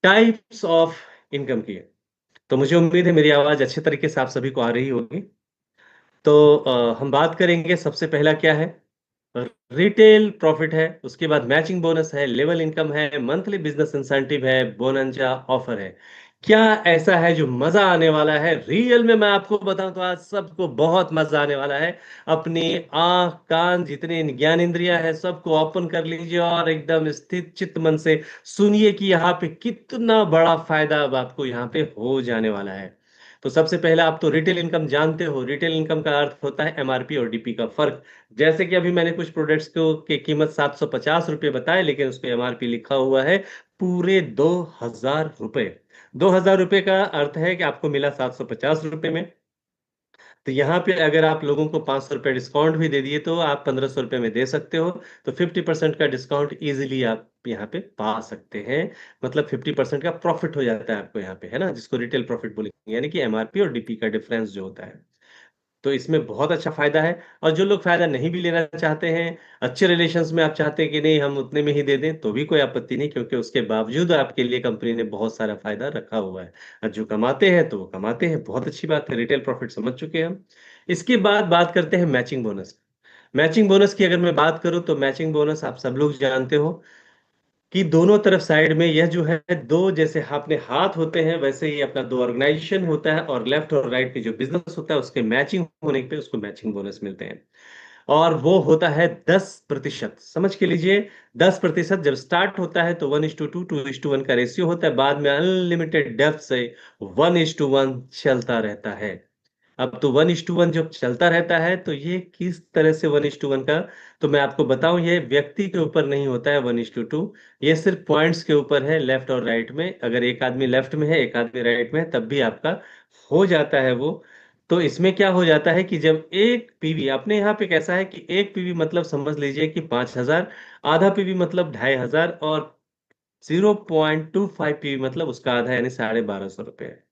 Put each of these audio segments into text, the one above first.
Types of income की है। तो मुझे उम्मीद है मेरी आवाज़ अच्छे तरीके से आप सभी को आ रही होगी। तो हम बात करेंगे सबसे पहला क्या है? रिटेल प्रॉफिट है, उसके बाद मैचिंग बोनस है, लेवल इनकम है, मंथली बिज़नेस इंसेंटिव है, बोनंजा ऑफर है। क्या ऐसा है जो मज़ा आने वाला है? रियल में मैं आपको बताऊँ तो आज सबको बहुत मज़ा आने वाला है। अपनी आँख, कान जितने ज्ञानेंद्रियाँ हैं सबको ओपन कर लीजिए और एकदम स्थिर चित्त मन से सुनिए कि यहाँ पे कितना बड़ा फ़ायदा अब आपको यहाँ पे हो जाने वाला है। तो सबसे पहले आप तो रिटेल इनकम जानते हो, रिटेल इनकम का अर्थ होता है एमआरपी और डीपी का फ़र्क। जैसे कि अभी मैंने कुछ प्रोडक्ट्स को की कीमत ₹750 बताए, लेकिन उसपे एमआरपी लिखा हुआ है पूरे ₹2000। ₹2000 का अर्थ है कि आपको मिला ₹750 में। तो यहाँ पे अगर आप लोगों को ₹500 डिस्काउंट भी दे दिए तो आप ₹1500 में दे सकते हो। तो 50% का डिस्काउंट ईज़िली आप यहाँ पे पा सकते हैं। मतलब 50% का प्रॉफ़िट हो जाता है आपको यहाँ पे, है ना? जिसको रिटेल प्रॉफ़िट बोलेंगे, यानी कि एमआरपी और डीपी का डिफरेंस जो होता है। तो इसमें बहुत अच्छा फ़ायदा है और जो लोग फ़ायदा नहीं भी लेना चाहते हैं, अच्छे रिलेशंस में आप चाहते हैं कि नहीं हम उतने में ही दे दें, तो भी कोई आपत्ति नहीं क्योंकि उसके बावजूद आपके लिए कंपनी ने बहुत सारा फ़ायदा रखा हुआ है। और जो कमाते हैं तो वो कमाते हैं, बहुत अच्छी बात है, रिटेल प्रॉफ़िट समझ चुके हैं हम। इसके बाद बात करते हैं मैचिंग बोनस। मैचिंग बोनस की अगर मैं बात करूँ तो मैचिंग बोनस आप सब लोग जानते हो कि दोनों तरफ साइड में यह जो है 2 जैसे अपने हाथ होते हैं, वैसे ही अपना 2 ऑर्गेनाइज़ेशन होता है और लेफ्ट और राइट में जो बिज़नेस होता है, उसके मैचिंग होने पे उसको मैचिंग बोनस मिलते हैं। और वो होता है 10%। समझ के लीजिए 10% जब स्टार्ट होता है तो 1:2, 2:1 का रेशियो होता है, बाद में अनलिमिटेड डेप्थ से 1:1 चलता रहता है। अब तो 1:1 जब चलता रहता है, तो ये किस तरह से 1:1 का तो मैं आपको बताऊँ ये व्यक्ति के ऊपर नहीं होता है 1:2 ये सिर्फ़ पॉइंट्स के ऊपर है लेफ्ट और राइट में। अगर एक आदमी लेफ्ट में है, एक आदमी राइट में है, तब भी आपका हो जाता है वो। तो इसमें क्या हो जाता है कि जब 1 पीवी अपने यहाँ पे कैसा है कि 1 पीवी मतलब समझ लीजिए कि 5000 आधा पीवी मतलब 2500 और 0.25 पीवी मतलब उसका आधा यानी ₹1250 है।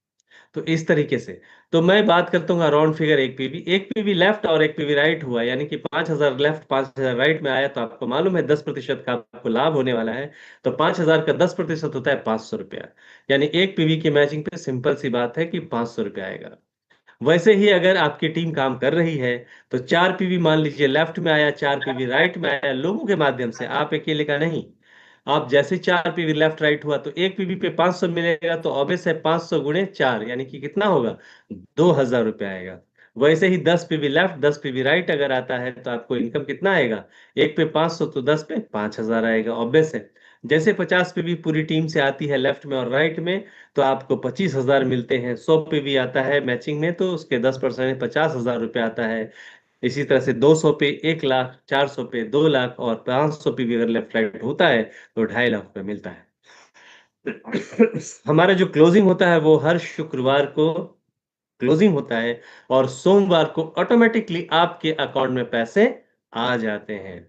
तो इस तरीके से। तो मैं बात करता हूँ around figure 1 PV. 1 PV left और 1 पीवी राइट हुआ, यानी कि 5000 लेफ्ट 5000 राइट में आया तो आपको मालूम है 10% का आपको लाभ होने वाला है। तो 5000 का 10% होता है ₹500। यानी 1 पीवी की मैचिंग पे सिंपल सी बात है कि ₹500 आएगा। वैसे ही अगर आपकी टीम काम कर रही है, तो 4 पीवी मान लीजिए लेफ्ट में आया, 4 पीवी राइट में आया, लोगों के माध्यम से, आप अकेले का नहीं। आप जैसे 4 पीवी लेफ्ट राइट हुआ, तो 1 पीवी पे 500 मिलेगा, तो ऑब्वियस है 500 गुणे 4 यानी कि कितना होगा? ₹2000 आएगा। वैसे ही 10 पीवी लेफ्ट, 10 पीवी राइट अगर आता है, तो आपको इनकम कितना आएगा? 1 पे 500 तो 10 पे 5000 आएगा, ऑब्वियस है। जैसे 50 पीवी पूरी टीम से आती है लेफ्ट में और राइट में, तो आपको 25,000 मिलते हैं। 100 पे भी आता है मैचिंग में तो उसके 10% ₹50,000 आता है। इसी तरह से 200 पे 1 लाख, 400 पे 2 लाख और 500 पे भी अगर लेफ्ट राइट होता है तो ₹2.5 लाख मिलता है। हमारा जो क्लोजिंग होता है वो हर शुक्रवार को क्लोजिंग होता है और सोमवार को ऑटोमेटिकली आपके अकाउंट में पैसे आ जाते हैं।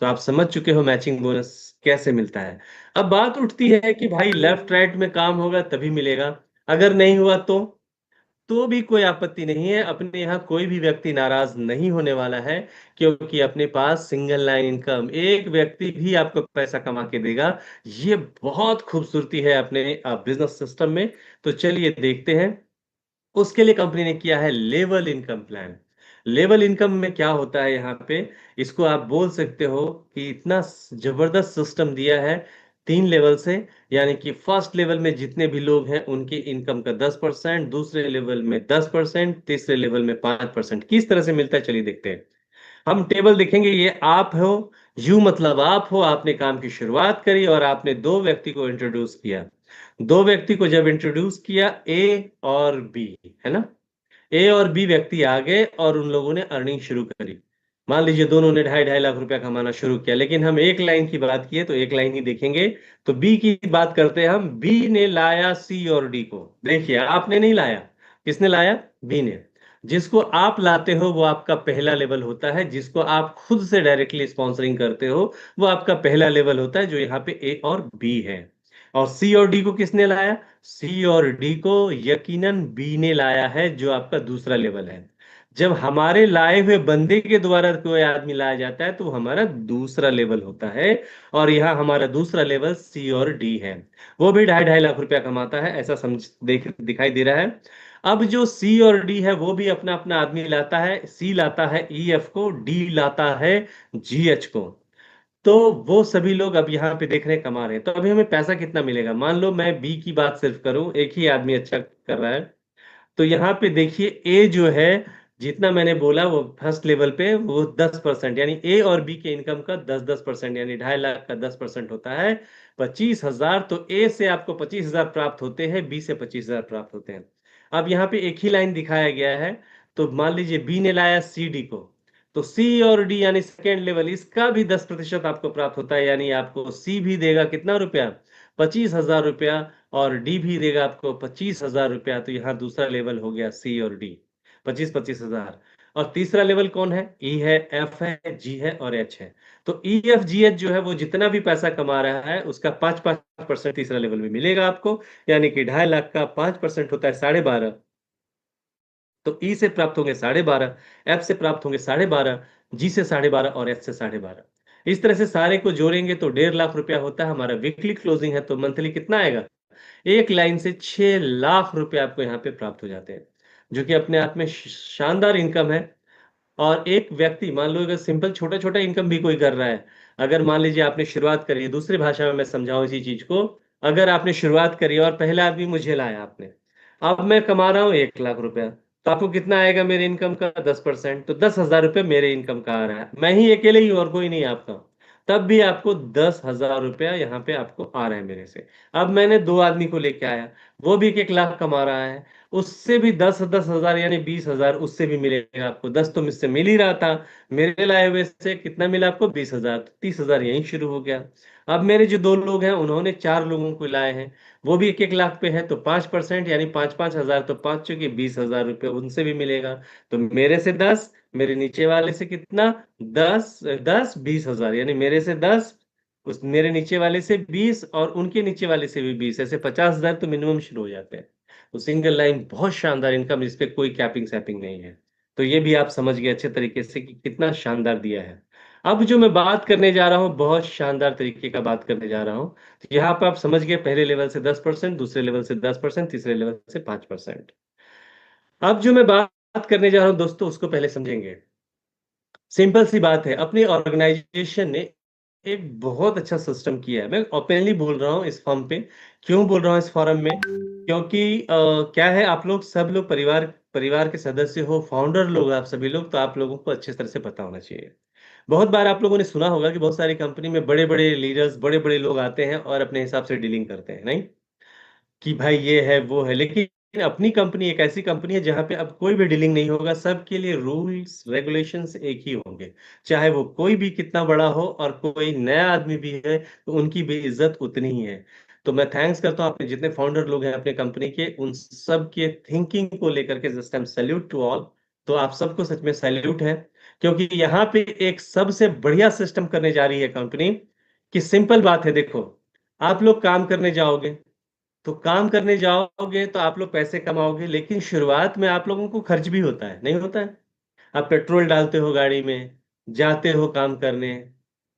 तो आप समझ चुके हो मैचिंग बोनस कैसे मिलता है। अब बात उठती है कि भाई लेफ्ट राइट में काम होगा तभी मिलेगा, अगर नहीं हुआ तो भी कोई आपत्ति नहीं है। अपने यहाँ कोई भी व्यक्ति नाराज़ नहीं होने वाला है क्योंकि अपने पास सिंगल लाइन इनकम एक व्यक्ति भी आपको पैसा कमा के देगा। ये बहुत खूबसूरती है अपने बिज़नेस सिस्टम में। तो चलिए देखते हैं। उसके लिए कंपनी ने किया है level income plan. Level income में क्या होता है यहाँ पे, इसको आप बोल सकते हो कि इतना जबरदस्त सिस्टम दिया है 3 लेवल से। यानी कि फर्स्ट लेवल में जितने भी लोग हैं उनकी इनकम का 10%, दूसरे लेवल में 10%, तीसरे लेवल में 5%। किस तरह से मिलता है चलिए देखते हैं। हम टेबल देखेंगे, ये आप हो, यू मतलब आप हो, आपने काम की शुरुआत करी और आपने 2 व्यक्ति को इंट्रोड्यूस किया। 2 व्यक्ति को जब इंट्रोड्यूस किया ए और बी, है ना? ए और बी व्यक्ति आ गए और उन लोगों ने अर्निंग शुरू करी। मान लीजिए दोनों ने ढाई-ढाई लाख रुपया कमाना शुरू किया, लेकिन हम एक लाइन की बात किए तो एक लाइन ही देखेंगे। तो बी की बात करते हैं हम। बी ने लाया सी और डी को। देखिए आपने नहीं लाया, किसने लाया? बी ने। जिसको आप लाते हो वो आपका पहला लेवल होता है, जिसको आप खुद से डायरेक्टली स्पॉन्सरिंग करते हो वो आपका पहला लेवल होता है, जो यहाँ पे ए और बी है। और सी और डी को किसने लाया? सी और डी को यकीनन बी ने लाया है, जो आपका दूसरा लेवल है। जब हमारे लाए हुए बंदे के द्वारा कोई आदमी लाया जाता है तो वो हमारा दूसरा लेवल होता है। और यहाँ हमारा दूसरा लेवल सी और डी है। वो भी 2.5 लाख रुपया कमाता है, ऐसा समझ दिखाई दे रहा है। अब जो सी और डी है वो भी अपना अपना आदमी लाता है। सी लाता है ईएफ को, डी लाता है जीएच को। तो वो सभी लोग अब यहाँ पे देख रहे हैं, कमा रहे हैं। तो अभी हमें पैसा कितना मिलेगा? मान लो मैं बी की बात सिर्फ करूं, एक ही आदमी अच्छा कर रहा है। तो यहाँ पे देखिए ए जो है, जितना मैंने बोला वो फर्स्ट लेवल पे वो 10%, यानी ए और बी के इनकम का 10-10%, यानी 2.5 लाख का 10% होता है 25,000। तो ए से आपको 25,000 प्राप्त होते हैं, बी से 25,000 प्राप्त होते हैं। अब यहाँ पे एक ही लाइन दिखाया गया है। तो मान लीजिए बी ने लाया सी डी को, तो सी और डी यानी सेकेंड लेवल, इसका भी 10% आपको प्राप्त होता है। यानी आपको सी भी देगा कितना रुपया? 25,000 रुपया। और डी भी देगा आपको 25,000 रुपया। तो यहाँ दूसरा लेवल हो गया सी और डी, 25-25,000। और तीसरा लेवल कौन है? ई है, एफ है, जी है और एच है। तो ई एफ जी एच जो है वो जितना भी पैसा कमा रहा है उसका 5-5% तीसरा लेवल में मिलेगा आपको। यानी कि 2.5 लाख का 5% होता है 12.5। तो ई से प्राप्त होंगे 12.5, एफ से प्राप्त होंगे 12.5, जी से 12.5 और एच से 12.5। इस तरह से सारे को जोड़ेंगे तो 1.5 लाख रुपया होता है हमारा वीकली क्लोजिंग है। तो मंथली कितना आएगा? एक लाइन से 6 लाख रुपए आपको यहाँ पे प्राप्त हो जाते हैं, जो कि अपने आप में शानदार इनकम है। और एक व्यक्ति मान लो अगर सिंपल छोटा छोटा इनकम भी कोई कर रहा है, अगर मान लीजिए आपने शुरुआत करी है, दूसरी भाषा में मैं समझाऊं इसी चीज को। अगर आपने शुरुआत करी और पहला आदमी मुझे लाया आपने, अब मैं कमा रहा हूँ 1 लाख रुपया, तो आपको कितना आएगा मेरे इनकम का? 10%। तो 10,000 रुपये मेरे इनकम का आ रहा है, मैं ही अकेले ही हूँ और कोई नहीं आपका। तब भी आपको 10,000 रुपया यहाँ पे आपको आ रहे हैं मेरे से। अब मैंने दो आदमी को लेके आया, वो भी 1 लाख कमा रहा है, उससे भी 10-10 हजार यानी 20,000 उससे भी मिलेगा आपको। 10 तो मुझसे मिल ही रहा था, मेरे लाए हुए से कितना मिला आपको? 20,000। 30,000 यहीं शुरू हो गया। अब मेरे जो दो लोग हैं उन्होंने 4 लोगों को लाए हैं, वो भी 1-1 लाख पे है। तो 5% यानी 5-5 हजार, तो 5 चौके 20,000 रुपये उनसे भी मिलेगा। तो मेरे से 10, मेरे नीचे वाले से कितना? 10-10 20,000, यानी मेरे से 10, उस मेरे नीचे वाले से 20 और उनके नीचे वाले से भी 20, ऐसे 50,000 तो मिनिमम शुरू हो जाते हैं। तो सिंगल लाइन बहुत शानदार इनकम, इस पे कोई कैपिंग सैपिंग नहीं है। तो ये भी आप समझ गए अच्छे तरीके से कि कितना शानदार दिया है। अब जो मैं बात करने जा रहा हूँ बहुत शानदार तरीके का बात करने जा रहा हूँ। तो यहाँ पर आप समझ गए, पहले लेवल से 10%, दूसरे लेवल से 10%, तीसरे लेवल से 5%। अब जो मैं बात करने जा रहा हूँ दोस्तों, उसको पहले समझेंगे। सिंपल सी बात है, अपनी ऑर्गेनाइजेशन ने एक बहुत अच्छा सिस्टम किया है। मैं ओपनली बोल रहा हूँ इस फॉर्म पे। क्यों बोल रहा हूँ इस फॉरम में? क्योंकि क्या है, आप लोग सब लोग परिवार परिवार के सदस्य हो, फाउंडर लोग आप सभी लोग, तो आप लोगों को अच्छे तरह से पता होना चाहिए। बहुत बार आप लोगों ने सुना होगा कि बहुत सारी कंपनी में बड़े बड़े लीडर्स, बड़े बड़े लोग आते हैं और अपने हिसाब से डीलिंग करते हैं, नहीं कि भाई ये है वो है। लेकिन अपनी कंपनी एक ऐसी कंपनी है जहां पे अब कोई भी डीलिंग नहीं होगा, सबके लिए रूल्स रेगुलेशंस एक ही होंगे। चाहे वो कोई भी कितना बड़ा हो और कोई नया आदमी भी है तो उनकी भी इज्जत उतनी ही है। तो मैं थैंक्स करता हूँ अपने जितने फाउंडर लोग हैं अपने कंपनी के, उन सब के थिंकिंग को लेकर के just I am salute to all. तो आप सबको सच में सैल्यूट है, क्योंकि यहाँ पे एक सबसे बढ़िया सिस्टम करने जा रही है कंपनी। कि सिंपल बात है, देखो, आप लोग काम करने जाओगे, तो काम करने जाओगे तो आप लोग पैसे कमाओगे, लेकिन शुरुआत में आप लोगों को खर्च भी होता है, नहीं होता है? आप पेट्रोल डालते हो गाड़ी में, जाते हो काम करने,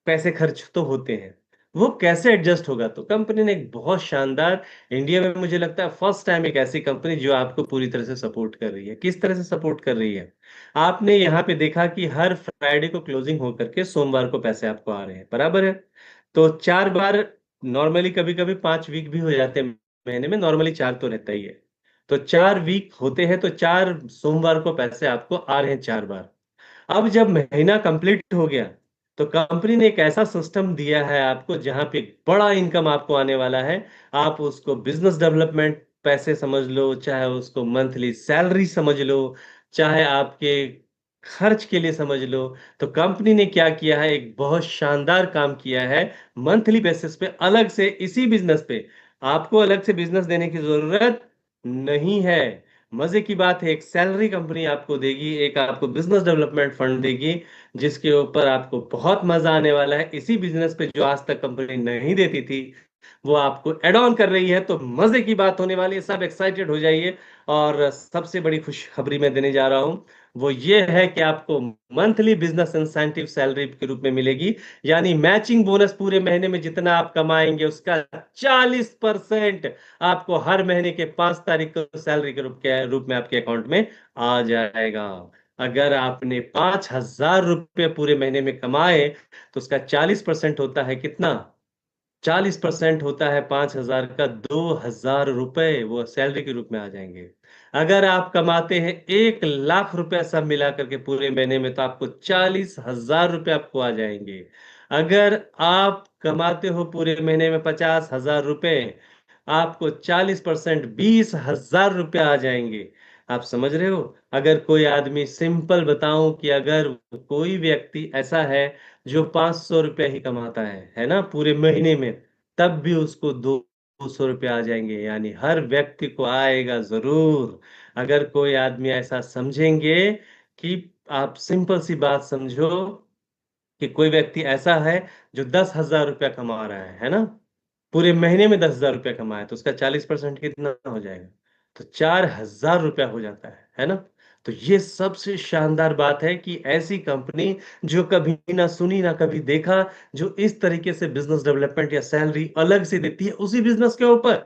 पैसे खर्च तो होते हैं। वो कैसे एडजस्ट होगा? तो कंपनी ने एक बहुत शानदार, इंडिया में मुझे लगता है फर्स्ट टाइम एक ऐसी कंपनी जो आपको पूरी तरह से सपोर्ट कर रही है। किस तरह से सपोर्ट कर रही है? आपने यहाँ पे देखा कि हर फ्राइडे को क्लोजिंग होकर के सोमवार को पैसे आपको आ रहे हैं, बराबर है? तो 4 बार, नॉर्मली कभी कभी 5 वीक भी हो जाते हैं महीने में, नॉर्मली 4 तो रहता ही है। तो 4 वीक होते हैं, तो 4 सोमवार को पैसे आपको आ रहे हैं 4 बार। अब जब महीना कंप्लीट हो गया, तो कंपनी ने एक ऐसा सिस्टम दिया है आपको जहां पे बड़ा इनकम आपको आने वाला है। आप उसको बिजनेस डेवलपमेंट पैसे समझ लो, चाहे उसको मंथली सैलरी समझ लो, चाहे आपके खर्च के लिए समझ लो। तो कंपनी ने क्या किया है, एक बहुत शानदार काम किया है। मंथली बेसिस पे अलग से इसी बिजनेस पे आपको अलग से बिजनेस देने की जरूरत नहीं है। मजे की बात है, एक सैलरी कंपनी आपको देगी, एक आपको बिजनेस डेवलपमेंट फंड देगी, जिसके ऊपर आपको बहुत मजा आने वाला है। इसी बिजनेस पे जो आज तक कंपनी नहीं देती थी, वो आपको एड ऑन कर रही है। तो मजे की बात होने वाली है, सब एक्साइटेड हो जाइए। और सबसे बड़ी खुशखबरी मैं देने जा रहा हूं, वो ये है कि आपको मंथली बिजनेस इंसेंटिव सैलरी के रूप में मिलेगी, यानी मैचिंग बोनस पूरे महीने में जितना आप कमाएंगे उसका 40% आपको हर महीने के 5 तारीख को सैलरी के रूप में आपके अकाउंट में आ जाएगा। अगर आपने 5,000 रुपये पूरे महीने में कमाए तो उसका 40% होता है कितना? 40% होता है 5,000 का, 2,000 रुपए वो सैलरी के रूप में आ जाएंगे। अगर आप कमाते हैं 1,00,000 रुपया सब मिला करके पूरे महीने में, तो आपको 40,000 रुपये आपको आ जाएंगे। अगर आप कमाते हो पूरे महीने में 50,000 रुपए, आपको 40% 20,000 रुपया आ जाएंगे। आप समझ रहे हो? अगर कोई आदमी, सिंपल बताऊं कि अगर कोई व्यक्ति ऐसा है जो 500 रुपया ही कमाता है ना, पूरे महीने में, तब भी उसको 200 रुपया आ जाएंगे, यानी हर व्यक्ति को आएगा जरूर। अगर कोई आदमी ऐसा समझेंगे कि, आप सिंपल सी बात समझो कि कोई व्यक्ति ऐसा है जो 10,000 रुपया कमा रहा है ना, पूरे महीने में 10,000 रुपया कमाए, तो उसका 40% कितना हो जाएगा? तो 4,000 रुपया हो जाता है ना। तो ये सबसे शानदार बात है कि ऐसी कंपनी जो कभी ना सुनी ना कभी देखा, जो इस तरीके से बिजनेस डेवलपमेंट या सैलरी अलग से देती है उसी बिजनेस के ऊपर।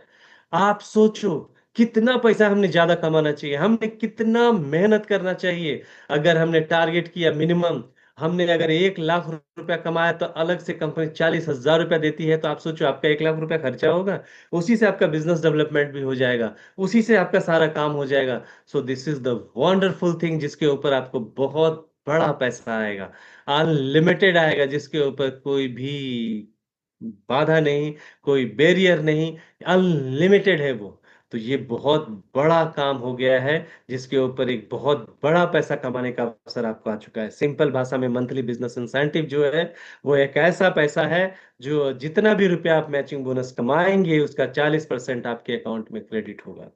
आप सोचो कितना पैसा हमने ज्यादा कमाना चाहिए, हमने कितना मेहनत करना चाहिए। अगर हमने टारगेट किया मिनिमम, हमने अगर 1,00,000 रुपया कमाया तो अलग से कंपनी 40,000 रुपया देती है, तो आप सोचो आपका 1,00,000 रुपया खर्चा होगा, उसी से आपका बिजनेस डेवलपमेंट भी हो जाएगा, उसी से आपका सारा काम हो जाएगा। So this is the wonderful thing, जिसके ऊपर आपको बहुत बड़ा पैसा आएगा, अनलिमिटेड आएगा, जिसके ऊपर कोई भी बाधा नहीं, कोई बैरियर नहीं, अनलिमिटेड है वो। तो ये बहुत बड़ा काम हो गया है, जिसके ऊपर एक बहुत बड़ा पैसा कमाने का अवसर आपको आ चुका है। सिंपल भाषा में मंथली बिजनेस इंसेंटिव जो है, वो एक ऐसा पैसा है जो जितना भी रुपया आप मैचिंग बोनस कमाएंगे उसका 40% आपके अकाउंट में क्रेडिट होगा।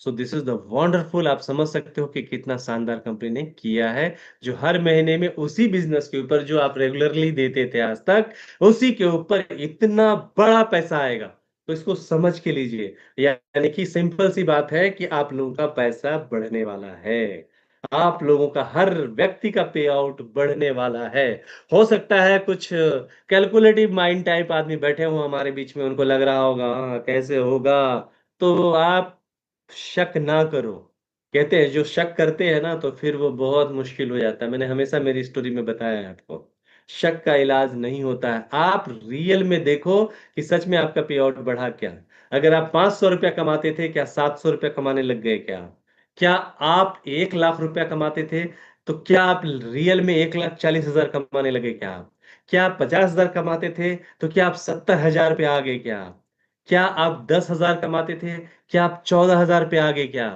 So this is the wonderful. आप समझ सकते हो कि कितना शानदार कंपनी ने किया है, जो हर महीने में उसी बिजनेस के ऊपर जो आप रेगुलरली देते थे आज तक, उसी के ऊपर इतना बड़ा पैसा आएगा। तो इसको समझ के लीजिए, यानी कि सिंपल सी बात है कि आप लोगों का पैसा बढ़ने वाला है, आप लोगों का, हर व्यक्ति का पे आउट बढ़ने वाला है। हो सकता है कुछ कैलकुलेटिव माइंड टाइप आदमी बैठे हो हमारे बीच में, उनको लग रहा होगा "हाँ, कैसे होगा"। तो आप शक ना करो। कहते हैं जो शक करते हैं ना, तो फिर वो बहुत मुश्किल हो जाता है। मैंने हमेशा मेरी स्टोरी में बताया है आपको, शक का इलाज नहीं होता है। आप रियल में देखो कि सच में आपका पे आउट बढ़ा क्या। अगर आप 500 रुपया कमाते थे, क्या 700 रुपया कमाने लग गए क्या? क्या आप 1,00,000 रुपया कमाते थे, तो क्या आप रियल में 1,40,000 कमाने लगे क्या? क्या आप 50,000 कमाते थे, तो क्या आप 70,000 पे आ गए क्या? क्या आप 10,000 कमाते थे, क्या आप 14,000 पे आ गए क्या?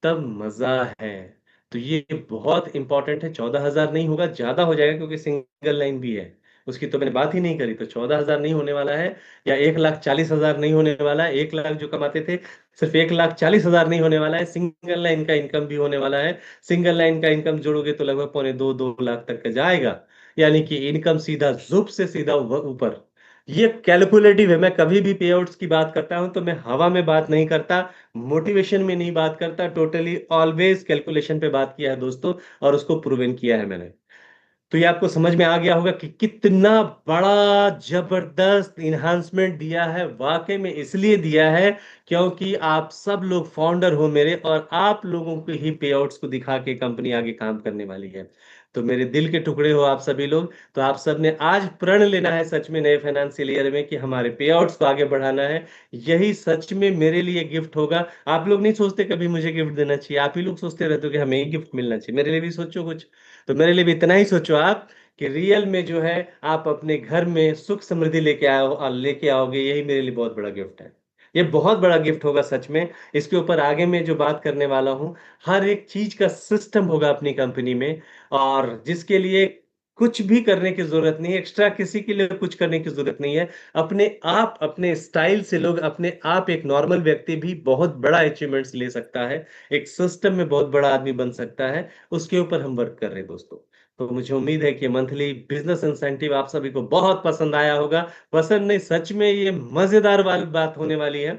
तब मजा है। तो ये बहुत इंपॉर्टेंट है। 14,000 नहीं होगा, ज्यादा हो जाएगा, क्योंकि सिंगल लाइन भी है, उसकी तो मैंने बात ही नहीं करी। तो 14,000 नहीं होने वाला है, या 1,40,000 नहीं होने वाला है। 1,00,000 जो कमाते थे, सिर्फ 1,40,000 नहीं होने वाला है, सिंगल लाइन का इनकम भी होने वाला है। सिंगल लाइन का इनकम जोड़ोगे तो लगभग 2.25 तक का जाएगा, यानी कि इनकम सीधा जुप से सीधा ऊपर। ये कैलकुलेटिव है। मैं कभी भी पे आउट्स की बात करता हूं तो मैं हवा में बात नहीं करता, मोटिवेशन में नहीं बात करता, टोटली ऑलवेज कैलकुलेशन पे बात किया है दोस्तों, और उसको प्रूवन किया है मैंने। तो ये आपको समझ में आ गया होगा कि कितना बड़ा जबरदस्त इन्हांसमेंट दिया है। वाकई में इसलिए दिया है क्योंकि आप सब लोग फाउंडर हो मेरे, और आप लोगों के ही पे आउट्स को दिखा के कंपनी आगे काम करने वाली है। तो मेरे दिल के टुकड़े हो आप सभी लोग। तो आप सब ने आज प्रण लेना है सच में नए फाइनेंशियल ईयर में कि हमारे पे आउट्स को आगे बढ़ाना है। यही सच में मेरे लिए गिफ्ट होगा। आप लोग नहीं सोचते कभी मुझे गिफ्ट देना चाहिए, आप ही लोग सोचते रहते हो कि हमें ही गिफ्ट मिलना चाहिए। मेरे लिए भी सोचो कुछ। तो मेरे लिए भी इतना ही सोचो आप, कि रियल में जो है आप अपने घर में सुख समृद्धि लेके आओगे, यही मेरे लिए बहुत बड़ा गिफ्ट है। ये बहुत बड़ा गिफ्ट होगा सच में। इसके ऊपर आगे मैं जो बात करने वाला हूँ, हर एक चीज का सिस्टम होगा अपनी कंपनी में, और जिसके लिए कुछ भी करने की जरूरत नहीं है, एक्स्ट्रा किसी के लिए कुछ करने की जरूरत नहीं है। अपने आप, अपने स्टाइल से लोग, अपने आप, एक नॉर्मल व्यक्ति भी बहुत बड़ा अचीवमेंट्स ले सकता है, एक सिस्टम में बहुत बड़ा आदमी बन सकता है। उसके ऊपर हम वर्क कर रहे हैं दोस्तों। तो मुझे उम्मीद है कि मंथली बिजनेस इंसेंटिव आप सभी को बहुत पसंद आया होगा। पसंद नहीं, सच में ये मजेदार वाली बात होने वाली है।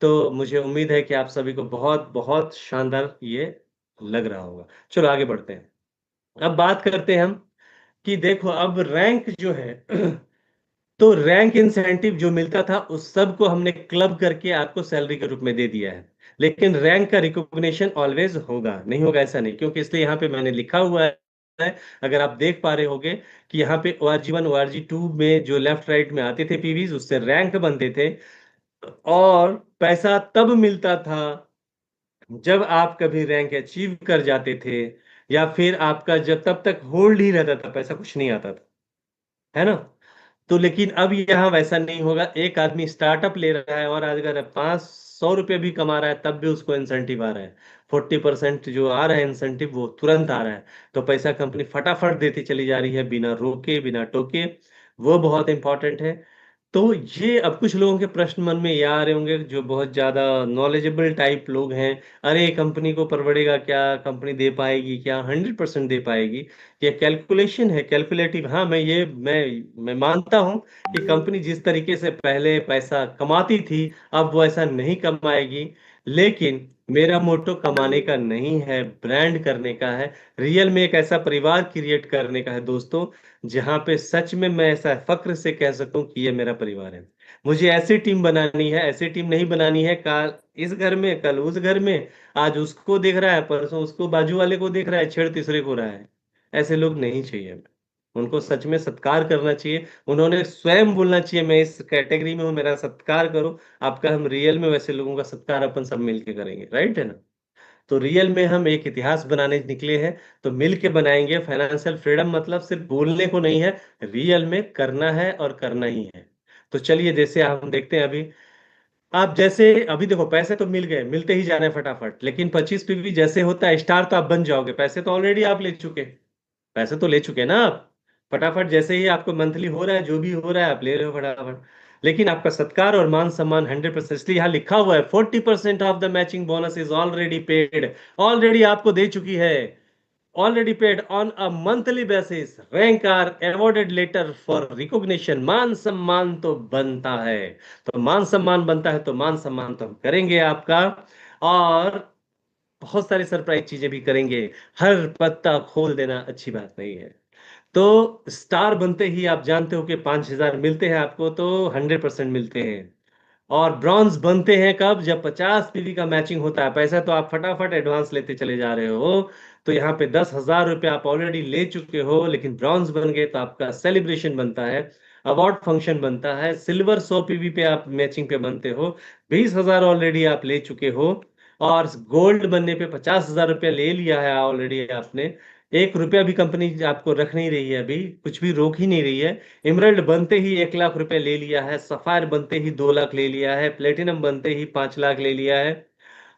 तो मुझे उम्मीद है कि आप सभी को बहुत बहुत शानदार ये लग रहा होगा। चलो आगे बढ़ते हैं। अब बात करते हैं हम कि देखो अब रैंक जो है तो रैंक इंसेंटिव जो मिलता था उस सब को हमने क्लब करके आपको सैलरी के रूप में दे दिया है। लेकिन रैंक का रिकॉग्निशन ऑलवेज होगा, नहीं होगा ऐसा नहीं, क्योंकि इसलिए यहाँ पे मैंने लिखा हुआ है। अगर आप देख पा रहे होगे कि यहाँ पे ORG 1 ORG 2 में जो लेफ्ट राइट में आते थे पीवीज, उससे रैंक बनते थे। और पैसा तब मिलता था जब आप कभी रैंक अचीव कर जाते थे, या फिर आपका जब तब तक होल्ड ही रहता था, पैसा कुछ नहीं आता था, है ना। तो लेकिन अब यहाँ वैसा नहीं होगा। एक आदमी स्टार्टअप ले रहा है और आज अगर 500 रुपये भी कमा रहा है तब भी उसको इंसेंटिव आ रहा है। 40% जो आ रहा है इंसेंटिव वो तुरंत आ रहा है। तो पैसा कंपनी फटाफट देती चली जा रही है, बिना रोके बिना टोके। वो बहुत इंपॉर्टेंट है। तो ये अब कुछ लोगों के प्रश्न मन में ये आ रहे होंगे जो बहुत ज्यादा नॉलेजेबल टाइप लोग हैं। अरे कंपनी को परवड़ेगा क्या, कंपनी दे पाएगी क्या, 100% दे पाएगी। ये कैलकुलेशन है, कैलकुलेटिव। हाँ, मैं मानता हूं कि कंपनी जिस तरीके से पहले पैसा कमाती थी अब वो ऐसा नहीं कमाएगी। लेकिन मेरा मोटो कमाने का नहीं है, ब्रांड करने का है। रियल में एक ऐसा परिवार क्रिएट करने का है दोस्तों, जहां पे सच में मैं ऐसा फक्र से कह सकूं कि ये मेरा परिवार है। मुझे ऐसी टीम बनानी है, ऐसी टीम नहीं बनानी है कल इस घर में कल उस घर में, आज उसको देख रहा है परसों उसको बाजू वाले को देख रहा है, छेड़ तीसरे को रहा है। ऐसे लोग नहीं चाहिए हमें। उनको सच में सत्कार करना चाहिए। उन्होंने स्वयं बोलना चाहिए मैं इस कैटेगरी में हूँ, मेरा सत्कार करो। आपका हम रियल में वैसे लोगों का सत्कार अपन सब मिलके करेंगे, राइट है ना। तो रियल में हम एक इतिहास बनाने निकले हैं, तो मिल के बनाएंगे। फाइनेंशियल फ्रीडम मतलब सिर्फ बोलने को नहीं है, रियल में करना है और करना ही है। तो चलिए जैसे हम देखते हैं अभी, आप जैसे अभी देखो पैसे तो मिल गए, मिलते ही जा रहे हैं फटाफट, लेकिन 25 PV जैसे होता है स्टार तो आप बन जाओगे, पैसे तो ऑलरेडी आप ले चुके, पैसे तो ले चुके ना आप। फटाफट जैसे ही आपको मंथली हो रहा है, जो भी हो रहा है आप ले रहे हो फटाफट। लेकिन आपका सत्कार और मान सम्मान 100%, इसलिए यहाँ लिखा हुआ है 40% of the matching bonus is already paid. Already आपको दे चुकी है, already paid on a monthly basis. Rank are awarded later for recognition. मान सम्मान तो बनता है, तो मान सम्मान बनता है, तो मान सम्मान तो हम करेंगे आपका। और बहुत सारी सरप्राइज चीजें भी करेंगे। हर पत्ता खोल देना अच्छी बात नहीं है। तो स्टार बनते ही आप जानते हो कि 5,000 मिलते हैं आपको, तो 100% मिलते हैं। और ब्रॉन्ज बनते हैं कब, जब 50 PV का मैचिंग होता है। पैसा तो आप फटाफट एडवांस लेते चले जा रहे हो। तो यहाँ पे 10,000 रुपये आप ऑलरेडी ले चुके हो, लेकिन ब्रॉन्ज बन गए तो आपका सेलिब्रेशन बनता है, अवार्ड फंक्शन बनता है। सिल्वर 100 PV पे आप मैचिंग पे बनते हो, 20,000 ऑलरेडी आप ले चुके हो। और गोल्ड बनने पे 50,000 रुपया ले लिया है ऑलरेडी आपने। 1 रुपया भी कंपनी आपको रख नहीं रही है, अभी कुछ भी रोक ही नहीं रही है। इमरल्ड बनते ही 1 लाख रुपए ले लिया है, सफायर बनते ही 2 लाख ले लिया है, प्लेटिनम बनते ही 5 लाख ले लिया है,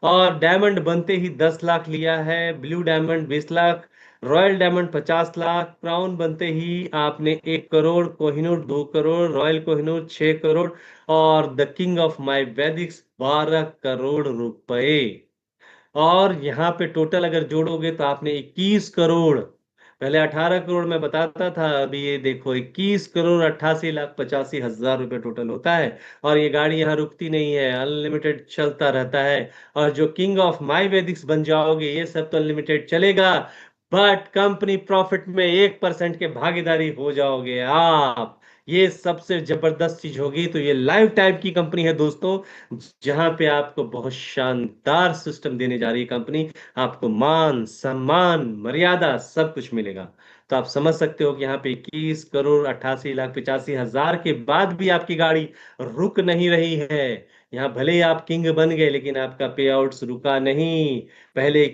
और डायमंड बनते ही 10 लाख लिया है, blue diamond 20 lakh, royal diamond 50 lakh, crown बनते ही आपने 1 करोड़, कोहिनूर 2 करोड़, रॉयल कोहिनूर 6 करोड़, और the king of my Vedix 12 crore रुपए। और यहाँ पे टोटल अगर जोड़ोगे तो आपने 21 करोड़, पहले 18 करोड़ में बताता था, अभी ये देखो 21 करोड़ 88 लाख 85 हजार रुपये टोटल होता है। और ये गाड़ी यहाँ रुकती नहीं है, अनलिमिटेड चलता रहता है। और जो किंग ऑफ माई वेदिक्स बन जाओगे ये सब तो अनलिमिटेड चलेगा, बट कंपनी प्रॉफिट में 1% के भागीदारी हो जाओगे आप। ये सबसे जबरदस्त चीज होगी। तो ये लाइफ टाइप की कंपनी है दोस्तों, जहां पे आपको बहुत शानदार सिस्टम देने जा रही है कंपनी। आपको मान सम्मान मर्यादा सब कुछ मिलेगा। तो आप समझ सकते हो कि यहाँ पे 21 करोड़ 88 लाख 85 हजार के बाद भी आपकी गाड़ी रुक नहीं रही है। यहाँ भले ही आप किंग बन गए, लेकिन आपका पे आउट्स रुका नहीं। पहले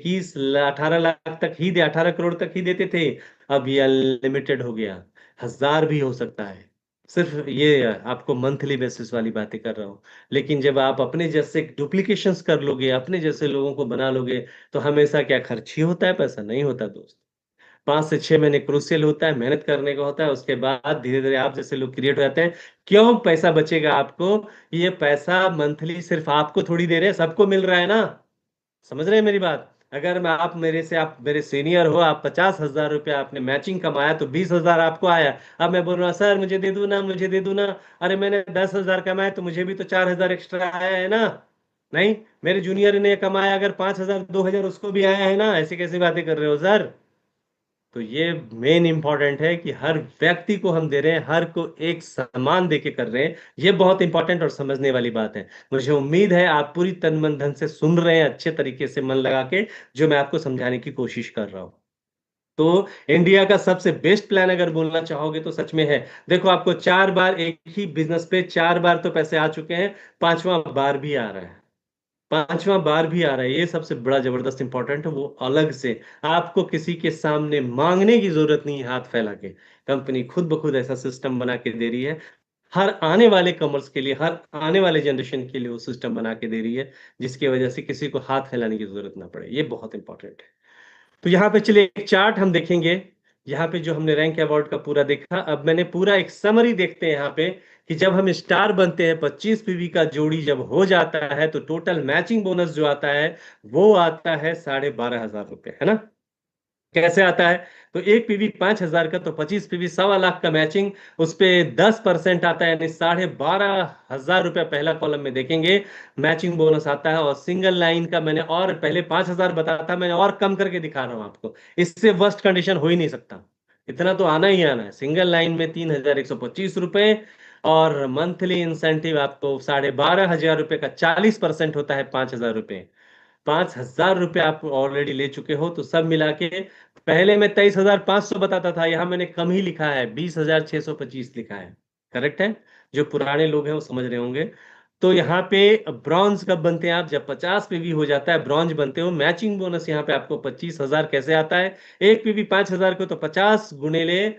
18 लाख तक ही दे 18 करोड़ तक ही देते थे, अब ये अनलिमिटेड हो गया, 1,000 भी हो सकता है। सिर्फ ये आपको मंथली बेसिस वाली बातें कर रहा हूँ। लेकिन जब आप अपने जैसे डुप्लीकेशंस कर लोगे, अपने जैसे लोगों को बना लोगे, तो हमेशा क्या खर्च ही होता है, पैसा नहीं होता दोस्त। 5 से 6 महीने क्रूसियल होता है, मेहनत करने का होता है, उसके बाद धीरे धीरे आप जैसे लोग क्रिएट हो जाते हैं। क्यों पैसा बचेगा आपको, ये पैसा मंथली सिर्फ आपको थोड़ी दे रहे हैं, सबको मिल रहा है ना। समझ रहे हैं मेरी बात। अगर मैं आप मेरे सीनियर हो, आप 50,000 रुपया आपने मैचिंग कमाया तो 20,000 आपको आया। अब मैं बोल रहा हूँ सर मुझे दे दू ना, मुझे दे दू ना। अरे मैंने 10,000 कमाया तो मुझे भी तो 4,000 एक्स्ट्रा आया है ना। नहीं, मेरे जूनियर ने कमाया अगर 5,000 2,000 उसको भी आया है ना। ऐसी कैसी बातें कर रहे हो सर। तो ये मेन इंपॉर्टेंट है कि हर व्यक्ति को हम दे रहे हैं, हर को एक सम्मान देके कर रहे हैं। ये बहुत इंपॉर्टेंट और समझने वाली बात है। मुझे उम्मीद है आप पूरी तन मन धन से सुन रहे हैं, अच्छे तरीके से मन लगा के, जो मैं आपको समझाने की कोशिश कर रहा हूं। तो इंडिया का सबसे बेस्ट प्लान अगर बोलना चाहोगे तो सच में है। देखो, आपको 4 बार एक ही बिजनेस पे 4 बार तो पैसे आ चुके हैं, 5वां बार भी आ रहा है। 5वां बार भी आ रहा है, ये सबसे बड़ा जबरदस्त इंपॉर्टेंट है। वो अलग से आपको किसी के सामने मांगने की जरूरत नहीं है, हाथ फैला के कंपनी खुद ब खुद ऐसा सिस्टम बना के दे रही है। हर आने वाले कमर्स के लिए, हर आने वाले जनरेशन के लिए वो सिस्टम बना के दे रही है, जिसकी वजह से किसी को हाथ फैलाने की जरूरत ना पड़े। ये बहुत इंपॉर्टेंट है। तो यहाँ पे चलिए एक चार्ट हम देखेंगे। यहाँ पे जो हमने रैंक अवार्ड का पूरा देखा, अब मैंने पूरा एक समरी देखते हैं यहाँ पे, कि जब हम स्टार बनते हैं, 25 पीवी का जोड़ी जब हो जाता है, तो टोटल मैचिंग बोनस जो आता है वो आता है 12,500 रुपए, है ना। कैसे आता है? तो एक पीवी 5,000 का, तो 25 पीवी 1,15,00,000 का मैचिंग, उस पे 10% आता है, यानी 12,500 रुपया पहला कॉलम में देखेंगे मैचिंग बोनस आता है। और सिंगल लाइन का मैंने, और पहले 5,000 बताया था, मैंने और कम करके दिखा रहा हूं आपको। इससे वर्स्ट कंडीशन हो ही नहीं सकता। इतना तो आना ही आना है। सिंगल लाइन में 3,125 रुपए, और मंथली इंसेंटिव आपको 12,500 रुपए का 40% होता है 5,000 रुपए। 5,000 रुपये आप ऑलरेडी ले चुके हो, तो सब मिला के, पहले मैं 23,500 बताता था, यहां मैंने कम ही लिखा है, 20,625 लिखा है। करेक्ट है? जो पुराने लोग हैं वो समझ रहे होंगे। तो यहाँ पे ब्रॉन्ज कब बनते हैं आप? जब 50 पीवी हो जाता है, ब्रॉन्ज बनते हो। मैचिंग बोनस यहाँ पे आपको 25,000 कैसे आता है? एक पीवी 5,000 को, तो 50 गुने ले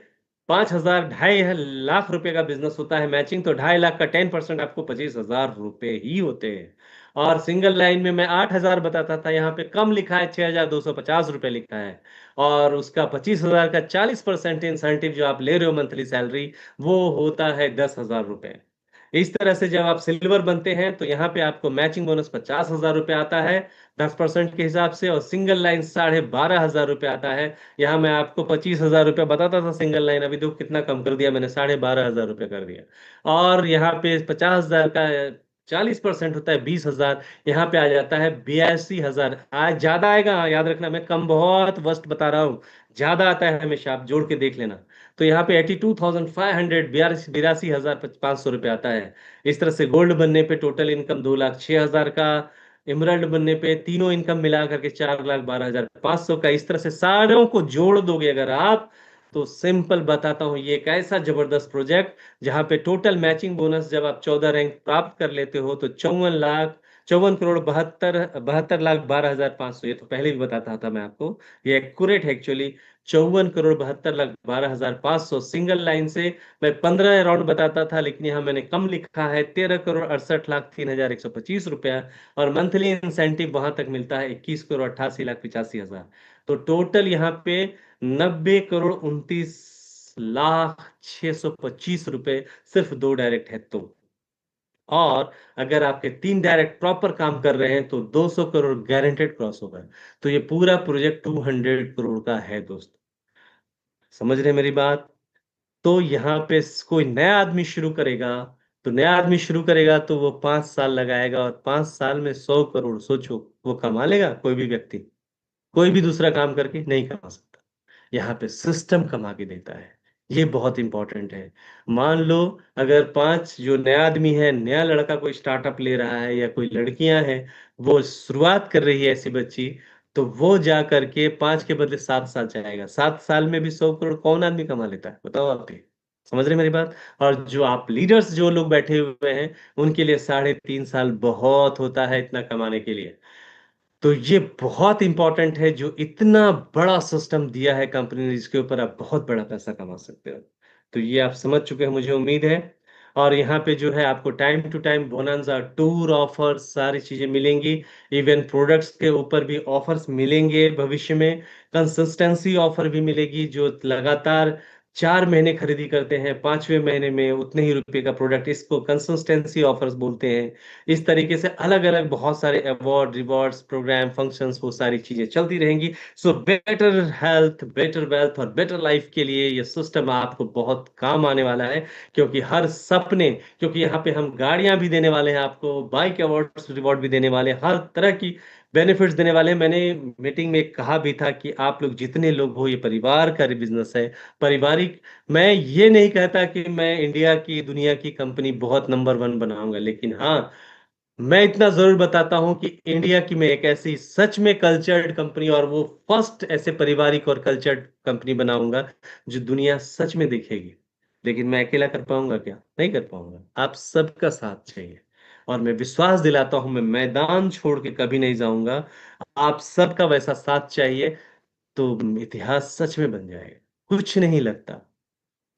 5,000, 2.5 लाख रुपए का बिजनेस होता है मैचिंग, तो 2.5 लाख का 10% आपको 25,000 रुपए ही होते हैं। और सिंगल लाइन में मैं 8,000 बताता था, यहाँ पे कम लिखा है, 6,250 रुपए लिखा है। और उसका 25,000 का 40% इंसेंटिव जो आप ले रहे हो मंथली सैलरी, वो होता है 10,000 रुपए। इस तरह से जब आप सिल्वर बनते हैं, तो यहाँ पे आपको मैचिंग बोनस 50,000 रुपए आता है 10% के हिसाब से, और सिंगल लाइन 12,500 रुपए आता है। यहाँ मैं आपको 25,000 रुपये बताता था सिंगल लाइन, अभी देखो कितना कम कर दिया मैंने, 12,500 रुपये कर दिया। और यहाँ पे 50,000 का 40% होता है 20,000, यहाँ पे आ जाता है 82,000। आज ज्यादा आएगा, हाँ, याद रखना, मैं कम बहुत वस्त बता रहा हूँ, ज्यादा आता है हमेशा, आप जोड़ के देख लेना। तो यहाँ पे 82,500, 82,500 रुपये आता है। इस तरह से गोल्ड बनने पे टोटल इनकम 2,06,000 का, इमरल्ड बनने पे तीनों इनकम मिला करके 4,12,500 का। इस तरह से सारों को जोड़ दोगे अगर आप, तो सिंपल बताता हूं, ये एक ऐसा जबरदस्त प्रोजेक्ट, जहां पे टोटल मैचिंग बोनस जब आप 14 रैंक प्राप्त कर लेते हो, तो 54,72,72,72,12,500, ये तो पहले भी बताता था मैं आपको, ये एक्यूरेट है एक्चुअली। 54,72,12,500 सिंगल लाइन से। मैं 15 राउंड बताता था, लेकिन यहाँ मैंने कम लिखा है, 13,68,03,125 रुपया। और मंथली इंसेंटिव वहां तक मिलता है 21,88,85,000। तो टोटल यहाँ पे 90,29,06,25 रुपए सिर्फ 2 डायरेक्ट है तो। और अगर आपके 3 डायरेक्ट प्रॉपर काम कर रहे हैं, तो 200 करोड़ गारंटेड क्रॉस होगा। तो ये पूरा प्रोजेक्ट 200 करोड़ का है दोस्त। समझ रहे हैं मेरी बात? तो यहाँ पे कोई नया आदमी शुरू करेगा, तो नया आदमी शुरू करेगा तो वो 5 साल लगाएगा, और 5 साल में 100 करोड़, सोचो, वो कमा लेगा? कोई भी व्यक्ति कोई भी दूसरा काम करके नहीं कमा सकता। यहाँ पे सिस्टम कमा के देता है। ये बहुत इंपॉर्टेंट है। मान लो, अगर 5 जो नया आदमी है, नया लड़का कोई स्टार्टअप ले रहा है, या कोई लड़कियां हैं, वो शुरुआत कर रही है ऐसी बच्ची, तो वो जा करके 5 के बदले 7 साल जाएगा। 7 साल में भी 100 करोड़ कौन आदमी कमा लेता है, बताओ आप ही। समझ रहे मेरी बात? और जो आप लीडर्स जो लोग बैठे हुए हैं, उनके लिए 3.5 साल बहुत होता है इतना कमाने के लिए। तो ये बहुत इंपॉर्टेंट है, जो इतना बड़ा सिस्टम दिया है कंपनी ने, जिसके ऊपर आप बहुत बड़ा पैसा कमा सकते हो। तो ये आप समझ चुके हैं, मुझे उम्मीद है। और यहाँ पे जो है आपको time to time bonanza, tour offer, सारी चीजें मिलेंगी। इवन प्रोडक्ट्स के ऊपर भी ऑफर्स मिलेंगे भविष्य में। कंसिस्टेंसी ऑफर भी मिलेगी, जो लगातार 4 महीने खरीदी करते हैं, 5वें महीने में उतने ही रुपए का प्रोडक्ट, इसको कंसिस्टेंसी ऑफर्स बोलते हैं। इस तरीके से अलग अलग बहुत सारे अवार्ड, रिवॉर्ड्स, प्रोग्राम, फंक्शंस, वो सारी चीजें चलती रहेंगी। So better health, better wealth और बेटर लाइफ के लिए ये सिस्टम आपको बहुत काम आने वाला है। क्योंकि हर सपने, क्योंकि यहाँ पे हम गाड़ियां भी देने वाले हैं आपको, बाइक अवार्ड्स रिवॉर्ड भी देने वाले हैं, हर तरह की बेनिफिट्स देने वाले हैं। मैंने मीटिंग में कहा भी था कि आप लोग जितने लोग हो, ये परिवार का बिजनेस है, पारिवारिक। मैं ये नहीं कहता कि मैं इंडिया की, दुनिया की कंपनी बहुत नंबर वन बनाऊंगा, लेकिन हाँ, मैं इतना जरूर बताता हूं कि इंडिया की मैं एक ऐसी सच में कल्चर्ड कंपनी, और वो फर्स्ट ऐसे पारिवारिक और कल्चर्ड कंपनी बनाऊंगा जो दुनिया सच में देखेगी। लेकिन मैं अकेला कर पाऊंगा क्या? नहीं कर पाऊंगा, आप सबका साथ चाहिए। और मैं विश्वास दिलाता हूं, मैं मैदान छोड़ के कभी नहीं जाऊंगा। आप सबका वैसा साथ चाहिए, तो इतिहास सच में बन जाएगा। कुछ नहीं लगता,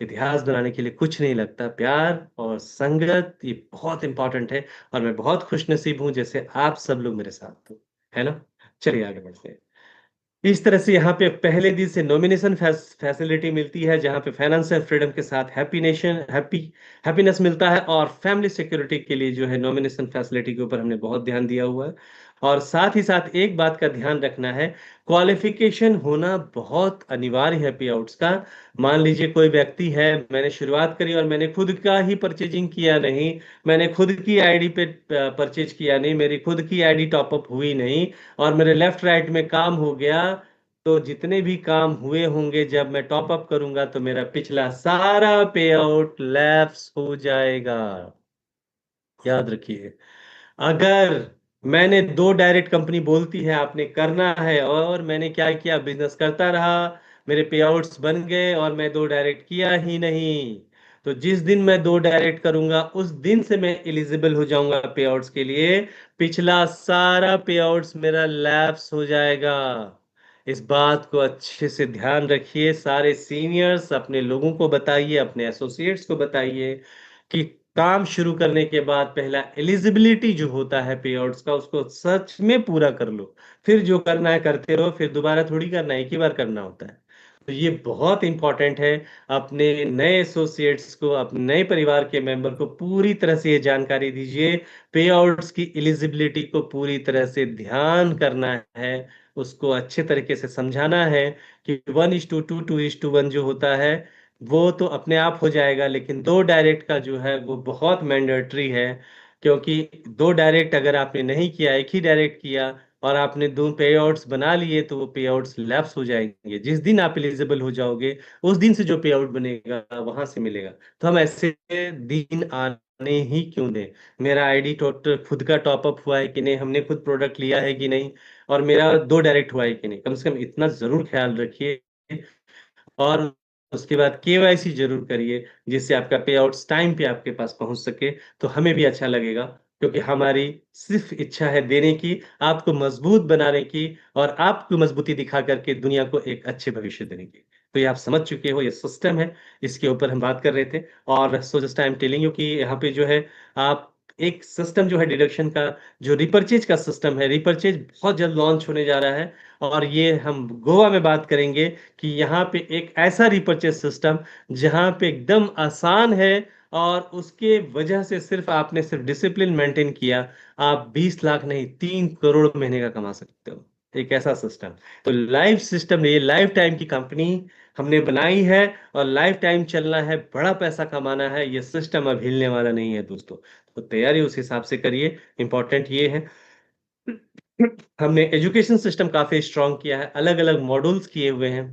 इतिहास बनाने के लिए कुछ नहीं लगता, प्यार और संगत ये बहुत इंपॉर्टेंट है। और मैं बहुत खुशनसीब हूं जैसे आप सब लोग मेरे साथ हो, है ना? चलिए आगे बढ़ते हैं। इस तरह से यहाँ पे पहले दिन से नॉमिनेशन फैसिलिटी मिलती है, जहाँ पे फाइनेंशियल फ्रीडम के साथ हैप्पीनेस मिलता है, और फैमिली सिक्योरिटी के लिए जो है नॉमिनेशन फैसिलिटी के ऊपर हमने बहुत ध्यान दिया हुआ है। और साथ ही साथ एक बात का ध्यान रखना है, क्वालिफिकेशन होना बहुत अनिवार्य है पे आउट्स का। मान लीजिए कोई व्यक्ति है, मैंने शुरुआत करी और मैंने खुद का ही परचेजिंग किया नहीं, मैंने खुद की आईडी पे परचेज किया नहीं, मेरी खुद की आईडी टॉपअप हुई नहीं, और मेरे लेफ्ट राइट में काम हो गया, तो जितने भी काम हुए होंगे जब मैं टॉप अप करूंगा तो मेरा पिछला सारा पे आउट लैप्स हो जाएगा। याद रखिए, अगर मैंने दो डायरेक्ट कंपनी बोलती है आपने करना है, और मैंने क्या किया, बिजनेस करता रहा, मेरे पे आउट्स बन गए, और मैं दो डायरेक्ट किया ही नहीं, तो जिस दिन मैं दो डायरेक्ट करूंगा उस दिन से मैं एलिजिबल हो जाऊंगा पे आउट्स के लिए। पिछला सारा पे आउट्स मेरा लैप्स हो जाएगा। इस बात को अच्छे से ध्यान रखिए, सारे सीनियर्स अपने लोगों को बताइए, अपने एसोसिएट्स को बताइए कि काम शुरू करने के बाद पहला एलिजिबिलिटी जो होता है पे आउट्स का, उसको सच में पूरा कर लो। फिर जो करना है करते रहो, फिर दोबारा थोड़ी करना है, एक ही बार करना होता है। तो ये बहुत इंपॉर्टेंट है। अपने नए एसोसिएट्स को, अपने नए परिवार के मेंबर को पूरी तरह से ये जानकारी दीजिए। पे आउट्स की एलिजिबिलिटी को पूरी तरह से ध्यान करना है, उसको अच्छे तरीके से समझाना है कि 1:2, 2:1 जो होता है वो तो अपने आप हो जाएगा, लेकिन दो डायरेक्ट का जो है वो बहुत मैंडेटरी है। क्योंकि दो डायरेक्ट अगर आपने नहीं किया, एक ही डायरेक्ट किया, और आपने दो पे आउट्स बना लिए, तो वो पे आउट्स लैप्स हो जाएंगे। जिस दिन आप एलिजिबल हो जाओगे उस दिन से जो पे आउट बनेगा वहां से मिलेगा। तो हम ऐसे दिन आने ही क्यों दें? मेरा आईडी टोटल खुद का टॉपअप हुआ है कि नहीं, हमने खुद प्रोडक्ट लिया है कि नहीं, और मेरा दो डायरेक्ट हुआ है कि नहीं, कम से कम इतना जरूर ख्याल रखिए। और उसके बाद केवाईसी जरूर करिए, जिससे आपका पे आउट्स टाइम पे आपके पास पहुंच सके। तो हमें भी अच्छा लगेगा, क्योंकि हमारी सिर्फ इच्छा है देने की, आपको मजबूत बनाने की, और आपको मजबूती दिखा करके दुनिया को एक अच्छे भविष्य देने की। तो ये आप समझ चुके हो, ये सिस्टम है, इसके ऊपर हम बात कर रहे थे। और so just I am telling you कि यहाँ पे जो है, आप एक सिस्टम जो है डिडक्शन का, जो रिपर्चेज का सिस्टम है, रिपर्चेज बहुत जल्द लॉन्च होने जा रहा है। और ये हम गोवा में बात करेंगे कि यहाँ पे एक ऐसा रिपर्चेज सिस्टम जहाँ पे एकदम आसान है, और उसके वजह से सिर्फ आपने सिर्फ डिसिप्लिन मेंटेन किया, आप 20 लाख नहीं 3 करोड़ महीने का कमा सकते हो। एक ऐसा सिस्टम, तो लाइफ सिस्टम, ये लाइफ टाइम की कंपनी हमने बनाई है, और लाइफ टाइम चलना है, बड़ा पैसा कमाना है, ये सिस्टम अब हिलने वाला नहीं है दोस्तों। तो तैयारी उस हिसाब से करिए। इंपॉर्टेंट ये है, हमने एजुकेशन सिस्टम काफी स्ट्रांग किया है, अलग अलग मॉड्यूल्स किए हुए हैं,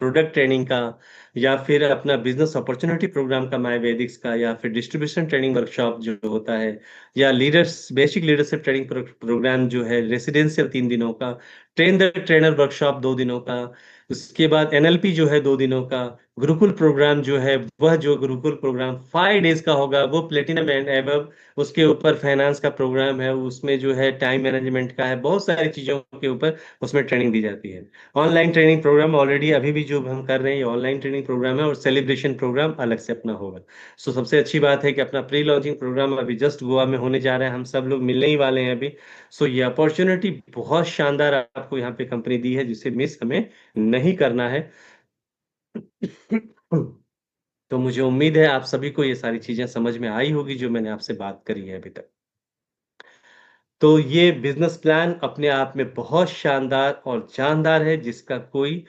प्रोडक्ट ट्रेनिंग का, या फिर अपना बिजनेस अपॉर्चुनिटी प्रोग्राम का, माई वेदिक्स का, या फिर डिस्ट्रीब्यूशन ट्रेनिंग वर्कशॉप जो होता है, या leaders basic leadership training program जो है रेसिडेंशियल 3 दिनों का, ट्रेन द ट्रेनर वर्कशॉप 2 दिनों का, उसके बाद एनएलपी जो है 2 दिनों का, गुरुकुल प्रोग्राम जो है, वह जो गुरुकुल प्रोग्राम 5 डेज का होगा वो प्लेटिनम एंड एबव। उसके ऊपर फाइनेंस का प्रोग्राम है, उसमें जो है टाइम मैनेजमेंट का है, बहुत सारी चीजों के ऊपर उसमें ट्रेनिंग दी जाती है। ऑनलाइन ट्रेनिंग प्रोग्राम ऑलरेडी अभी भी जो हम कर रहे हैं ये ऑनलाइन ट्रेनिंग प्रोग्राम है, और सेलिब्रेशन प्रोग्राम अलग से अपना होगा। सो सबसे अच्छी बात है कि अपना प्री लॉन्चिंग प्रोग्राम अभी जस्ट गोवा में होने जा रहा है, हम सब लोग मिलने ही वाले हैं अभी। सो ये अपॉर्चुनिटी बहुत शानदार आपको यहाँ पे कंपनी दी है, जिसे मिस हमें नहीं करना है। तो मुझे उम्मीद है आप सभी को ये सारी चीजें समझ में आई होगी जो मैंने आपसे बात करी है अभी तक। तो ये बिजनेस प्लान अपने आप में बहुत शानदार और जानदार है, जिसका कोई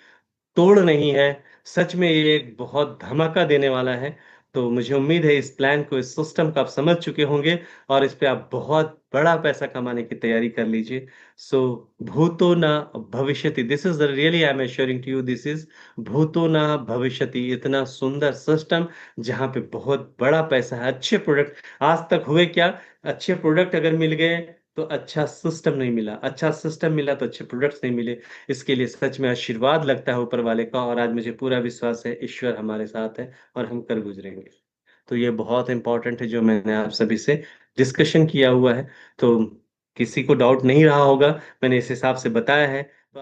तोड़ नहीं है। सच में ये एक बहुत धमाका देने वाला है। तो मुझे उम्मीद है इस प्लान को, इस सिस्टम को आप समझ चुके होंगे और इस पे आप बहुत बड़ा पैसा कमाने की तैयारी कर लीजिए। सो भूतो न भविष्यति, this is the really I am assuring to you, this is भूतो न भविष्यति। इतना सुंदर सिस्टम जहाँ पे बहुत बड़ा पैसा है, अच्छे प्रोडक्ट। आज तक हुए क्या, अच्छे प्रोडक्ट अगर मिल गए तो अच्छा सिस्टम नहीं मिला, अच्छा सिस्टम मिला तो अच्छे प्रोडक्ट्स नहीं मिले। इसके लिए सच में आशीर्वाद लगता है ऊपर वाले का, और आज मुझे पूरा विश्वास है ईश्वर हमारे साथ है और हम कर गुजरेंगे। तो ये बहुत इम्पोर्टेंट है जो मैंने आप सभी से डिस्कशन किया हुआ है। तो किसी को डाउट नहीं रहा होगा, मैंने इस हिसाब से बताया है। तो